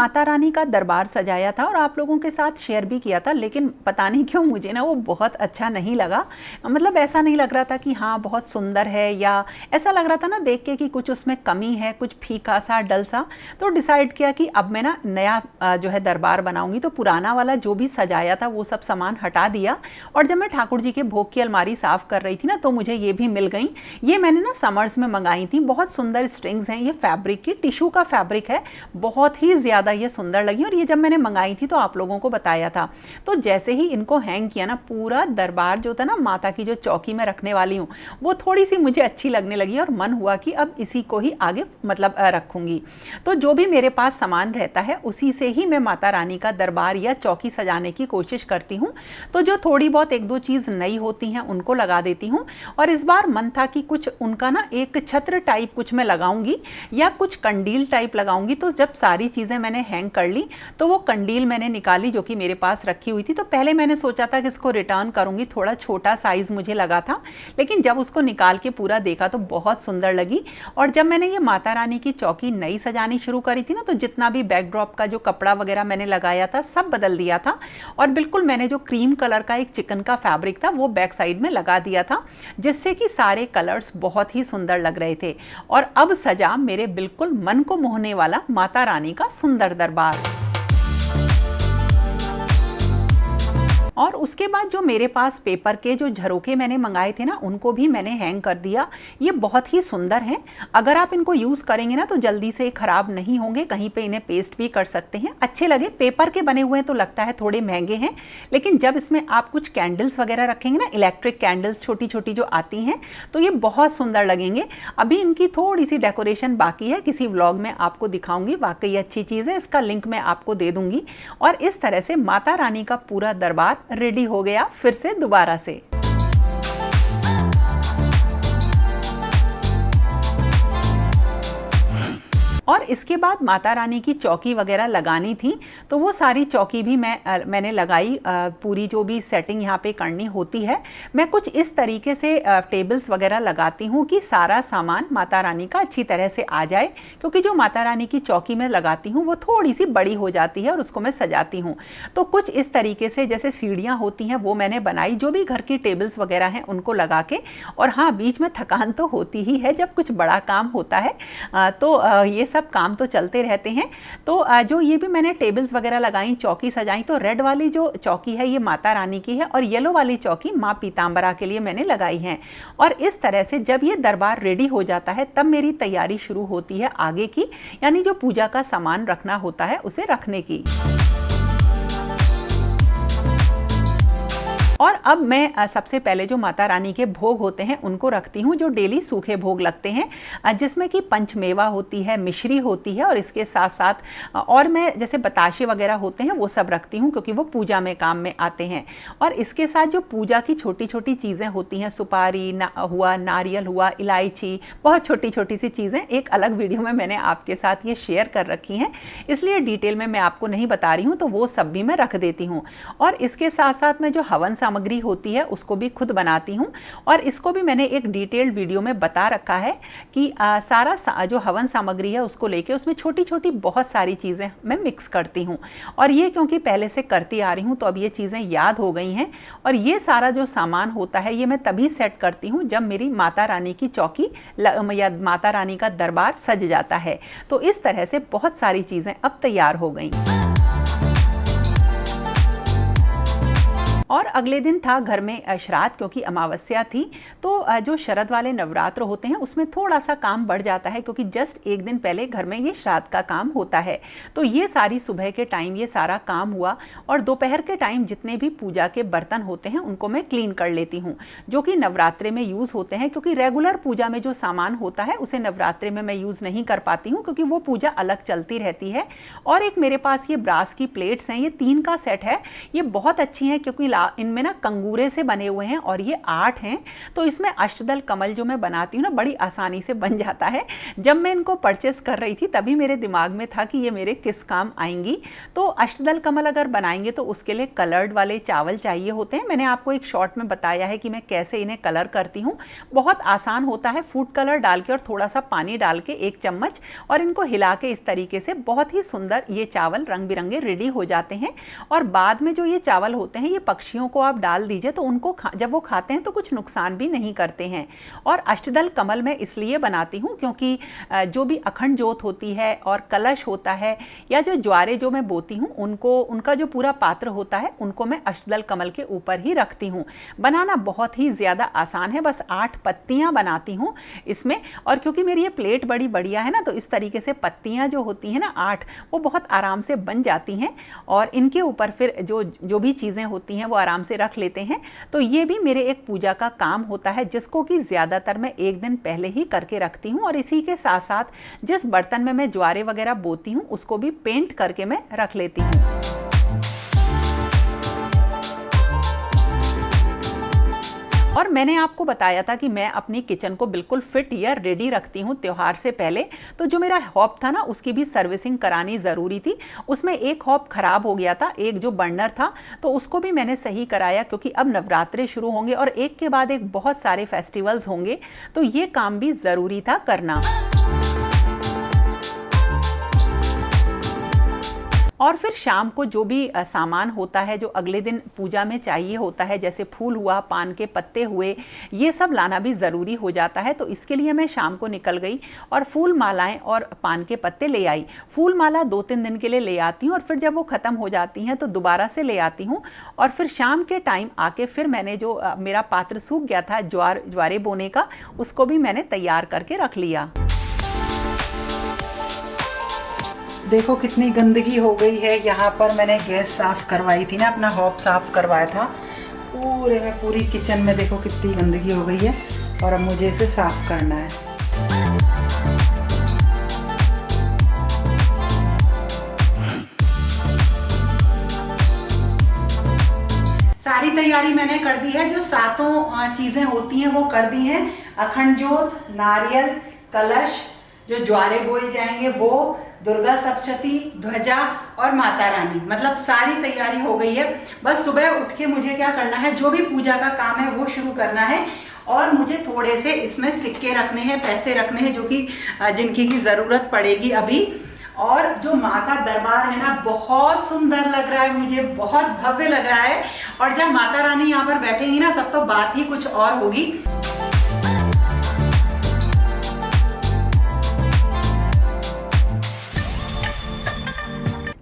माता रानी का दरबार सजाया था और आप लोगों के साथ शेयर भी किया था, लेकिन पता नहीं क्यों मुझे ना वो बहुत अच्छा नहीं लगा। मतलब ऐसा नहीं लग रहा था कि हाँ बहुत सुंदर है, या ऐसा लग रहा था ना देख के कि कुछ उसमें कमी है, कुछ फीका सा डल सा। तो डिसाइड किया कि अब मैं ना नया जो है दरबार बनाऊंगी। तो पुराना वाला जो भी सजाया था वो सब सामान हटा दिया, और जब मैं ठाकुर जी के भोग की अलमारी साफ कर रही थी ना तो मुझे ये भी मिल गई। ये मैंने ना समर्स में मंगाई थी, बहुत सुंदर स्ट्रिंग्स हैं, ये फैब्रिक की टिश्यू का फैब्रिक है, बहुत ही ज़्यादा ये सुंदर लगी। और ये जब मैंने मंगाई थी तो आप लोगों को बताया था। तो जैसे ही इनको हैंग किया ना, पूरा दरबार जो था ना, माता की जो चौकी में रखने वाली हूँ वो थोड़ी सी मुझे अच्छी लगने लगी, और मन हुआ कि अब इसी को ही आगे मतलब रखूँगी। तो जो भी मेरे पास सामान रहता है उसी से ही मैं माता रानी का दरबार या चौकी सजाने की कोशिश करती हूँ। तो जो थोड़ी बहुत एक दो चीज़ नई होती हैं उनको लगा देती हूँ। और इस बार मन था कि कुछ उनका ना एक छत्र टाइप कुछ मैं लगाऊंगी या कुछ कंडील टाइप लगाऊंगी। तो जब सारी चीज़ें मैंने हैंग कर ली तो वो कंडील मैंने निकाली जो कि मेरे पास रखी हुई थी। तो पहले मैंने सोचा था कि इसको रिटर्न करूंगी, थोड़ा छोटा साइज़ मुझे लगा था, लेकिन जब उसको निकाल के पूरा देखा तो बहुत सुंदर लगी। और जब मैंने ये माता रानी की चौकी नई सजानी शुरू करी थी ना, तो जितना भी बैकड्रॉप का जो कपड़ा वगैरह मैंने लगाया था सब बदल दिया था, और बिल्कुल मैंने जो क्रीम कलर का एक चिकन का फैब्रिक था वो बैक साइड में लगा दिया था, जिससे कि सारे कलर्स बहुत ही सुंदर लग रहे थे। और अब सजा मेरे बिल्कुल मन को मोहने वाला माता रानी का सुंदर दरबार। और उसके बाद जो मेरे पास पेपर के जो झरोखे मैंने मंगाए थे ना, उनको भी मैंने हैंग कर दिया। ये बहुत ही सुंदर हैं, अगर आप इनको यूज़ करेंगे ना तो जल्दी से ख़राब नहीं होंगे, कहीं पे इन्हें पेस्ट भी कर सकते हैं, अच्छे लगे। पेपर के बने हुए हैं तो लगता है थोड़े महंगे हैं, लेकिन जब इसमें आप कुछ कैंडल्स वगैरह रखेंगे ना, इलेक्ट्रिक कैंडल्स छोटी छोटी जो आती हैं, तो ये बहुत सुंदर लगेंगे। अभी इनकी थोड़ी सी डेकोरेशन बाकी है, किसी व्लॉग में आपको दिखाऊंगी, वाकई अच्छी चीज़ है, इसका लिंक मैं आपको दे दूंगी। और इस तरह से माता रानी का पूरा दरबार रेडी हो गया फिर से दोबारा से। और इसके बाद माता रानी की चौकी वगैरह लगानी थी, तो वो सारी चौकी भी मैंने लगाई। पूरी जो भी सेटिंग यहाँ पे करनी होती है, मैं कुछ इस तरीके से टेबल्स वगैरह लगाती हूँ कि सारा सामान माता रानी का अच्छी तरह से आ जाए, क्योंकि जो माता रानी की चौकी में लगाती हूँ वो थोड़ी सी बड़ी हो जाती है और उसको मैं सजाती हूँ। तो कुछ इस तरीके से जैसे सीढ़ियाँ होती हैं वो मैंने बनाई, जो भी घर की टेबल्स वगैरह हैं उनको लगा के। और हाँ, बीच में थकान तो होती ही है जब कुछ बड़ा काम होता है, तो ये सब काम तो चलते रहते हैं। तो जो ये भी मैंने टेबल्स वगैरह लगाई, चौकी सजाई, तो रेड वाली जो चौकी है ये माता रानी की है, और येलो वाली चौकी माँ पीताम्बरा के लिए मैंने लगाई है। और इस तरह से जब ये दरबार रेडी हो जाता है तब मेरी तैयारी शुरू होती है आगे की, यानी जो पूजा का सामान रखना होता है उसे रखने की। और अब मैं सबसे पहले जो माता रानी के भोग होते हैं उनको रखती हूँ, जो डेली सूखे भोग लगते हैं, जिसमें कि पंचमेवा होती है, मिश्री होती है, और इसके साथ साथ और मैं जैसे बताशे वगैरह होते हैं वो सब रखती हूँ, क्योंकि वो पूजा में काम में आते हैं। और इसके साथ जो पूजा की छोटी छोटी चीज़ें होती हैं, सुपारी हुआ, नारियल हुआ, इलायची, बहुत छोटी छोटी सी चीज़ें, एक अलग वीडियो में मैंने आपके साथ ये शेयर कर रखी हैं, इसलिए डिटेल में मैं आपको नहीं बता रही हूँ, तो वो सब भी मैं रख देती हूँ। और इसके साथ साथ मैं जो हवन सामग्री होती है उसको भी खुद बनाती हूँ, और इसको भी मैंने एक डिटेल्ड वीडियो में बता रखा है कि सारा जो हवन सामग्री है उसको लेके उसमें छोटी छोटी बहुत सारी चीज़ें मैं मिक्स करती हूँ। और ये क्योंकि पहले से करती आ रही हूँ तो अब ये चीज़ें याद हो गई हैं। और ये सारा जो सामान होता है ये मैं तभी सेट करती हूँ जब मेरी माता रानी की चौकी या माता रानी का दरबार सज जाता है। तो इस तरह से बहुत सारी चीज़ें अब तैयार हो गई। और अगले दिन था घर में श्राद्ध, क्योंकि अमावस्या थी। तो जो शरद वाले नवरात्र होते हैं उसमें थोड़ा सा काम बढ़ जाता है, क्योंकि जस्ट एक दिन पहले घर में ये श्राद्ध का काम होता है। तो ये सारी सुबह के टाइम ये सारा काम हुआ, और दोपहर के टाइम जितने भी पूजा के बर्तन होते हैं उनको मैं क्लीन कर लेती हूँ, जो कि नवरात्रे में यूज़ होते हैं, क्योंकि रेगुलर पूजा में जो सामान होता है उसे नवरात्रे में मैं यूज़ नहीं कर पाती हूँ, क्योंकि वो पूजा अलग चलती रहती है। और एक मेरे पास ये ब्रास की प्लेट्स हैं, ये 3 का सेट है, ये बहुत अच्छी हैं, क्योंकि इनमें ना कंगूरे से बने हुए हैं और ये 8 हैं। तो इसमें अष्टदल कमल जो मैं बनाती हूँ ना बड़ी आसानी से बन जाता है। जब मैं इनको परचेस कर रही थी तभी मेरे दिमाग में था कि ये मेरे किस काम आएंगी। तो अष्टदल कमल अगर बनाएंगे तो उसके लिए कलर्ड वाले चावल चाहिए होते हैं। मैंने आपको एक शॉर्ट में बताया है कि मैं कैसे इन्हें कलर करती हूँ। बहुत आसान होता है, फूड कलर डाल के और थोड़ा सा पानी डाल के 1 चम्मच और इनको हिला के इस तरीके से बहुत ही सुंदर ये चावल रंग बिरंगे रेडी हो जाते हैं। और बाद में जो ये चावल होते हैं ये पक्षियों को आप डाल दीजिए तो उनको जब वो खाते हैं तो कुछ नुकसान भी नहीं करते हैं। और अष्टदल कमल मैं इसलिए बनाती हूँ क्योंकि जो भी अखंड जोत होती है और कलश होता है या जो ज्वारे जो मैं बोती हूँ उनका जो पूरा पात्र होता है उनको मैं अष्टदल कमल के ऊपर ही रखती हूँ। बनाना बहुत ही ज़्यादा आसान है, बस 8 पत्तियाँ बनाती हूँ इसमें। और क्योंकि मेरी ये प्लेट बड़ी बढ़िया है ना तो इस तरीके से पत्तियाँ जो होती हैं ना 8 वो बहुत आराम से बन जाती हैं और इनके ऊपर फिर जो भी चीज़ें होती हैं वो आराम से रख लेते हैं। तो ये भी मेरे एक पूजा का काम होता है जिसको कि ज़्यादातर मैं 1 दिन पहले ही करके रखती हूँ। और इसी के साथ साथ जिस बर्तन में मैं ज्वारे वगैरह बोती हूँ उसको भी पेंट करके मैं रख लेती हूँ। और मैंने आपको बताया था कि मैं अपनी किचन को बिल्कुल फिट या रेडी रखती हूँ त्योहार से पहले। तो जो मेरा हॉब था ना उसकी भी सर्विसिंग करानी ज़रूरी थी। उसमें एक हॉब ख़राब हो गया था, एक जो बर्नर था तो उसको भी मैंने सही कराया क्योंकि अब नवरात्रे शुरू होंगे और एक के बाद एक बहुत सारे फेस्टिवल्स होंगे तो ये काम भी ज़रूरी था करना। और फिर शाम को जो भी सामान होता है जो अगले दिन पूजा में चाहिए होता है, जैसे फूल हुआ, पान के पत्ते हुए, ये सब लाना भी ज़रूरी हो जाता है। तो इसके लिए मैं शाम को निकल गई और फूल मालाएं और पान के पत्ते ले आई। फूल माला 2-3 दिन के लिए ले आती हूँ और फिर जब वो ख़त्म हो जाती हैं तो दोबारा से ले आती हूँ। और फिर शाम के टाइम आके फिर मैंने जो मेरा पात्र सूख गया था ज्वारे बोने का उसको भी मैंने तैयार करके रख लिया। देखो कितनी गंदगी हो गई है यहाँ पर। मैंने गैस साफ़ करवाई थी ना, अपना हॉब साफ़ करवाया था, पूरी किचन में देखो कितनी गंदगी हो गई है और अब मुझे इसे साफ़ करना है। सारी तैयारी मैंने कर दी है, जो 7 चीज़ें होती हैं वो कर दी हैं। अखंड जोत, नारियल, कलश, जो ज्वारे बोए जाएंगे वो, दुर्गा सप्तशती, ध्वजा और माता रानी, मतलब सारी तैयारी हो गई है। बस सुबह उठ के मुझे क्या करना है, जो भी पूजा का काम है वो शुरू करना है। और मुझे थोड़े से इसमें सिक्के रखने हैं, पैसे रखने हैं जो कि जिनकी की ज़रूरत पड़ेगी अभी। और जो माता दरबार है ना बहुत सुंदर लग रहा है, मुझे बहुत भव्य लग रहा है। और जब माता रानी यहाँ पर बैठेंगी ना तब तो बात ही कुछ और होगी।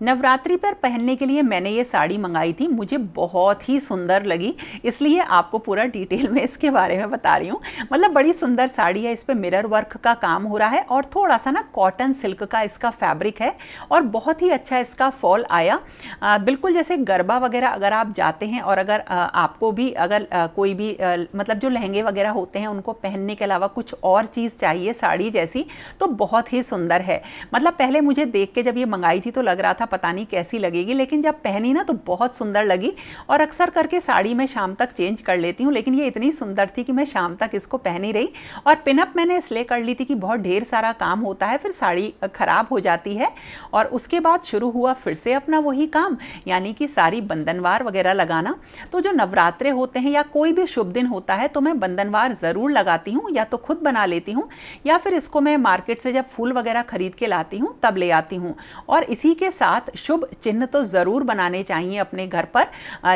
नवरात्रि पर पहनने के लिए मैंने ये साड़ी मंगाई थी, मुझे बहुत ही सुंदर लगी, इसलिए आपको पूरा डिटेल में इसके बारे में बता रही हूँ। मतलब बड़ी सुंदर साड़ी है, इस पर मिरर वर्क का काम हो रहा है और थोड़ा सा ना कॉटन सिल्क का इसका फैब्रिक है और बहुत ही अच्छा इसका फॉल आया। बिल्कुल जैसे गरबा वगैरह अगर आप जाते हैं और अगर आपको भी अगर कोई भी मतलब जो लहंगे वगैरह होते हैं उनको पहनने के अलावा कुछ और चीज़ चाहिए साड़ी जैसी, तो बहुत ही सुंदर है। मतलब पहले मुझे देख के जब ये मंगाई थी तो लग रहा था पता नहीं कैसी लगेगी, लेकिन जब पहनी ना तो बहुत सुंदर लगी। और अक्सर करके साड़ी मैं शाम तक चेंज कर लेती हूँ, लेकिन ये इतनी सुंदर थी कि मैं शाम तक इसको पहन ही रही। और पिनअप मैंने इसलिए कर ली थी कि बहुत ढेर सारा काम होता है, फिर साड़ी ख़राब हो जाती है। और उसके बाद शुरू हुआ फिर से अपना वही काम, यानी कि सारी बंधनवार वगैरह लगाना। तो जो नवरात्रे होते हैं या कोई भी शुभ दिन होता है तो मैं बंधनवार ज़रूर लगाती हूँ, या तो खुद बना लेती हूँ या फिर इसको मैं मार्केट से जब फूल वगैरह खरीद के लाती हूँ तब ले आती हूँ। और इसी के साथ शुभ चिन्ह तो ज़रूर बनाने चाहिए अपने घर पर।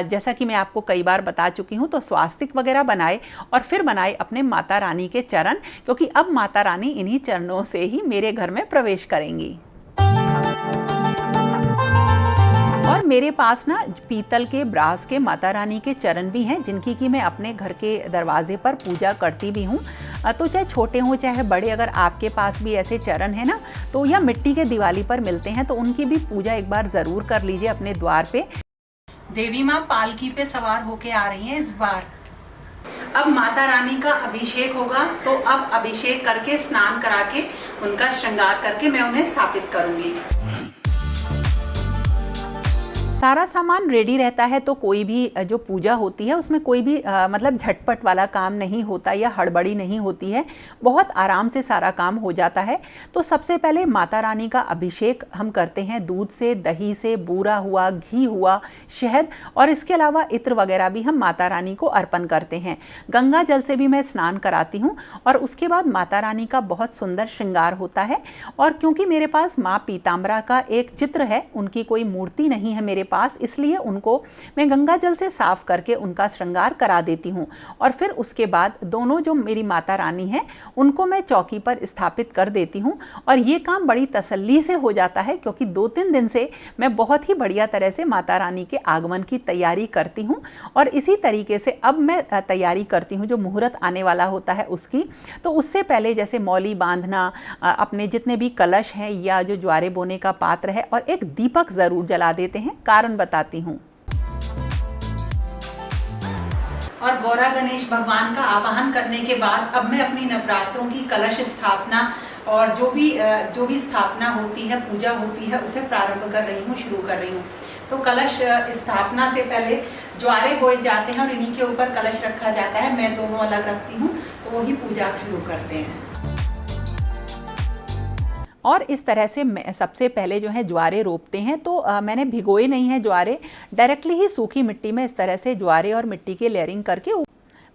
जैसा कि मैं आपको कई बार बता चुकी हूँ, तो स्वास्तिक वगैरह बनाए और फिर बनाए अपने माता रानी के चरण, क्योंकि अब माता रानी इन्हीं चरणों से ही मेरे घर में प्रवेश करेंगी। और मेरे पास ना पीतल के ब्रास के माता रानी के चरण भी हैं, जिनकी कि मैं अपने घर के दरवाजे पर पूजा करती भी हूँ। तो चाहे छोटे हों चाहे बड़े, अगर आपके पास भी ऐसे चरण हैं ना तो या मिट्टी के दिवाली पर मिलते हैं तो उनकी भी पूजा एक बार ज़रूर कर लीजिए अपने द्वार पे। देवी माँ पालकी पे सवार होके आ रही हैं इस बार। अब माता रानी का अभिषेक होगा, तो अब अभिषेक करके स्नान करा के उनका श्रृंगार करके मैं उन्हें स्थापित करूँगी। सारा सामान रेडी रहता है तो कोई भी जो पूजा होती है उसमें कोई भी मतलब झटपट वाला काम नहीं होता या हड़बड़ी नहीं होती है, बहुत आराम से सारा काम हो जाता है। तो सबसे पहले माता रानी का अभिषेक हम करते हैं दूध से, दही से, बूरा हुआ, घी हुआ, शहद, और इसके अलावा इत्र वगैरह भी हम माता रानी को अर्पण करते हैं। गंगा जल से भी मैं स्नान कराती हूँ और उसके बाद माता रानी का बहुत सुंदर श्रृंगार होता है। और क्योंकि मेरे पास माँ पीताम्बरा का एक चित्र है, उनकी कोई मूर्ति नहीं है मेरे पास, इसलिए उनको मैं गंगा जल से साफ करके उनका श्रृंगार करा देती हूँ। और फिर उसके बाद दोनों जो मेरी माता रानी हैं उनको मैं चौकी पर स्थापित कर देती हूँ। और ये काम बड़ी तसल्ली से हो जाता है क्योंकि 2-3 दिन से मैं बहुत ही बढ़िया तरह से माता रानी के आगमन की तैयारी करती हूँ। और इसी तरीके से अब मैं तैयारी करती हूँ जो मुहूर्त आने वाला होता है उसकी। तो उससे पहले जैसे मौली बांधना, अपने जितने भी कलश हैं या जो ज्वारे बोने का पात्र है, और एक दीपक ज़रूर जला देते हैं। कारण बताती हूँ। और गौरा गणेश भगवान का आवाहन करने के बाद अब मैं अपनी नवरात्रों की कलश स्थापना और जो भी स्थापना होती है, पूजा होती है, उसे प्रारंभ कर रही हूँ, शुरू कर रही हूँ। तो कलश स्थापना से पहले ज्वारे बोए जाते हैं और इन्हीं के ऊपर कलश रखा जाता है। मैं दोनों अलग रखती हूँ, तो वही पूजा शुरू करते हैं। और इस तरह से सबसे पहले जो है ज्वारे रोपते हैं। तो मैंने भिगोए नहीं है ज्वारे, डायरेक्टली ही सूखी मिट्टी में इस तरह से ज्वारे और मिट्टी की लेयरिंग करके,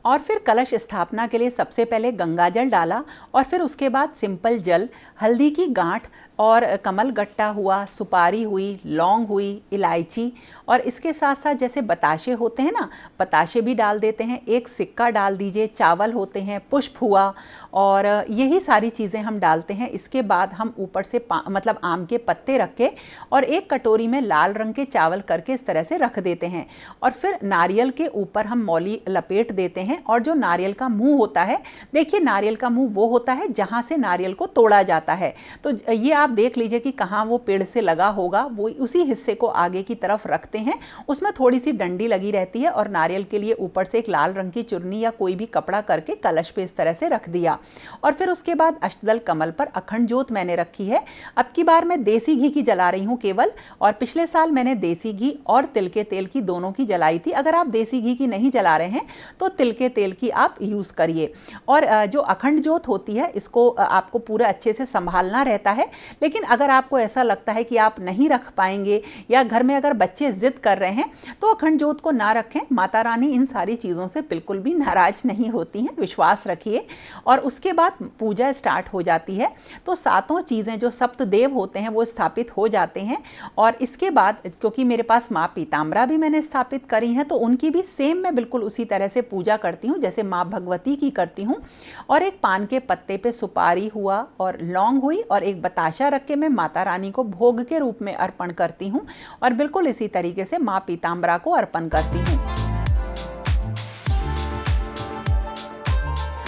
और फिर कलश स्थापना के लिए सबसे पहले गंगा जल डाला और फिर उसके बाद सिंपल जल, हल्दी की गांठ और कमल गट्टा हुआ, सुपारी हुई, लौंग हुई, इलायची, और इसके साथ साथ जैसे बताशे होते हैं ना, बताशे भी डाल देते हैं, एक सिक्का डाल दीजिए, चावल होते हैं, पुष्प हुआ, और यही सारी चीज़ें हम डालते हैं। इसके बाद हम ऊपर से मतलब आम के पत्ते रख के और एक कटोरी में लाल रंग के चावल करके इस तरह से रख देते हैं। और फिर नारियल के ऊपर हम मौली लपेट देते हैं। और जो नारियल का मुंह होता है, देखिए नारियल का मुंह वो होता है जहाँ से नारियल को तोड़ा जाता है। तो ये आप देख लीजिए कि कहाँ वो पेड़ से लगा होगा, वो उसी हिस्से को आगे की तरफ रखते हैं। उसमें थोड़ी सी डंडी लगी रहती है और नारियल के लिए ऊपर से एक लाल रंग की चुन्नी या कोई भी कपड़ा करके कलश पे इस तरह से रख दिया। और फिर उसके बाद अष्टदल कमल पर अखंड ज्योत मैंने रखी है। अब की बार मैं देसी घी की जला रही हूँ केवल, और पिछले साल मैंने देसी घी और तिल के तेल की दोनों की जलाई थी। अगर आप देसी घी की नहीं जला रहे हैं तो तिल के तेल की आप यूज़ करिए। और जो अखंड ज्योत होती है इसको आपको पूरा अच्छे से संभालना रहता है। लेकिन अगर आपको ऐसा लगता है कि आप नहीं रख पाएंगे या घर में अगर बच्चे जिद कर रहे हैं तो अखंड ज्योत को ना रखें। माता रानी इन सारी चीज़ों से बिल्कुल भी नाराज नहीं होती हैं, विश्वास रखिए। और उसके बाद पूजा स्टार्ट हो जाती है। तो 7 चीज़ें जो सप्तदेव होते हैं वो स्थापित हो जाते हैं। और इसके बाद क्योंकि मेरे पास माँ पीताम्बरा भी मैंने स्थापित करी हैं तो उनकी भी सेम मैं बिल्कुल उसी तरह से पूजा करती हूँ जैसे माँ भगवती की करती हूँ। और एक पान के पत्ते पे सुपारी हुआ और लौंग हुई और एक बताशा रख के मैं माता रानी को भोग के रूप में अर्पण करती हूँ। और बिल्कुल इसी तरीके से माँ पीताम्बरा को अर्पण करती हूँ।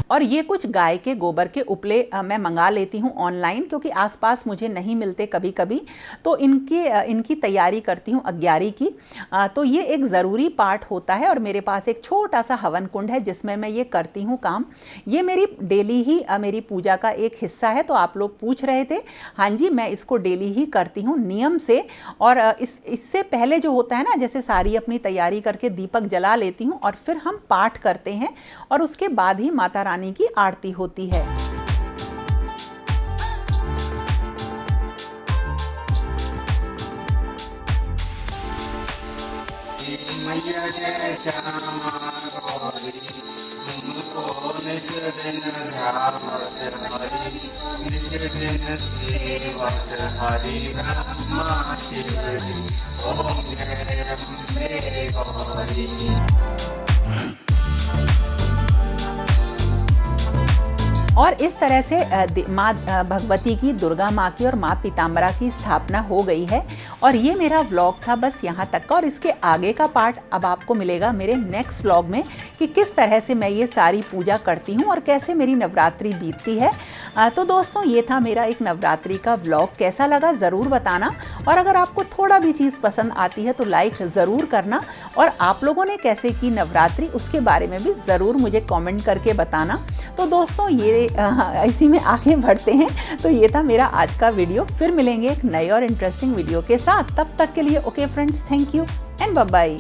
और ये कुछ गाय के गोबर के उपले मैं मंगा लेती हूँ ऑनलाइन, क्योंकि आसपास मुझे नहीं मिलते कभी कभी। तो इनकी तैयारी करती हूँ अग्यारी की। तो ये एक ज़रूरी पार्ट होता है। और मेरे पास एक छोटा सा हवन कुंड है जिसमें मैं ये करती हूँ काम। ये मेरी डेली ही मेरी पूजा का एक हिस्सा है। तो आप लोग पूछ रहे थे, हाँ जी, मैं इसको डेली ही करती हूँ नियम से। और इससे पहले जो होता है ना, जैसे सारी अपनी तैयारी करके दीपक जला लेती हूँ और फिर हम पाठ करते हैं और उसके बाद ही माता रानी की आरती होती है। मैया जय श्यामा गौरी, तुमको निज दिन ध्यावत हरि, निज दिन सेवत हरि ब्रह्मा शिवरी, ओम जय अम्बे गौरी। और इस तरह से माँ भगवती की, दुर्गा माँ की और माँ पीताम्बरा की स्थापना हो गई है। और ये मेरा व्लॉग था बस यहाँ तक का। और इसके आगे का पार्ट अब आपको मिलेगा मेरे नेक्स्ट व्लॉग में कि किस तरह से मैं ये सारी पूजा करती हूँ और कैसे मेरी नवरात्रि बीतती है। तो दोस्तों, ये था मेरा एक नवरात्रि का व्लॉग। कैसा लगा ज़रूर बताना। और अगर आपको थोड़ा भी चीज़ पसंद आती है तो लाइक ज़रूर करना। और आप लोगों ने कैसे की नवरात्रि उसके बारे में भी ज़रूर मुझे कमेंट करके बताना। तो दोस्तों, ये इसी में आगे बढ़ते हैं। तो ये था मेरा आज का वीडियो। फिर मिलेंगे एक नए और इंटरेस्टिंग वीडियो के साथ। तब तक के लिए okay friends, thank you and bye bye.